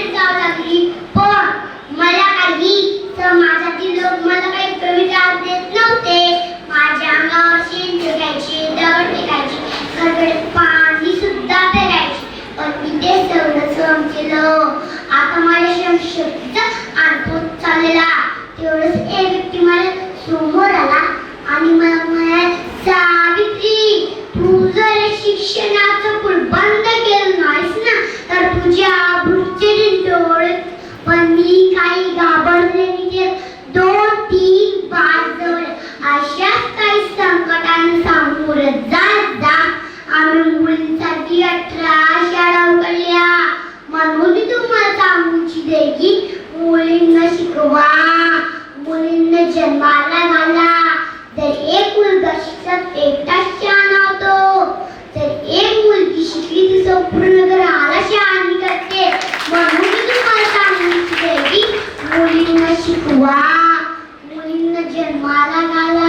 जावं लागली, पण मला काही समाजातील लोक मला काही कविता देत नव्हते. माझ्या अंगावर शेण फेकायचे, दगड फेकायचे, घरकडे पाणी सुद्धा फेकायचे, पण मी ते सगळं सहन केलं. आता माझ्या शक्तीचा अनुभव चाललेला. तेवढंच एक व्यक्ती माझ्या समोर आला आणि मला म्हणाला, सावित्री, तू जर शिक्षणाचं पूल बंद केलं नाहीस ना तर तुझ्या आबरूचे डोळे. पण मी काही घाबरले नाही. 2-3 बाजवले. अशाच काही संकटांना सामोरं जात आम्ही मुलींसाठी 18 शाळा उघडल्या. म्हणून मी तुम्हाला सांगूची देगी, मुलींना शिकवा, मुलींना जन्माला घाला. जर एक मुलगा शिक्षक एकटाच शहाणा होतो, तर एक मुलगी शिकली ती संपूर्ण घराला शहाणी करते. म्हणून मी तुम्हाला सांगूची देगी, मुलींना शिकवा, मुलींना जन्माला घाला.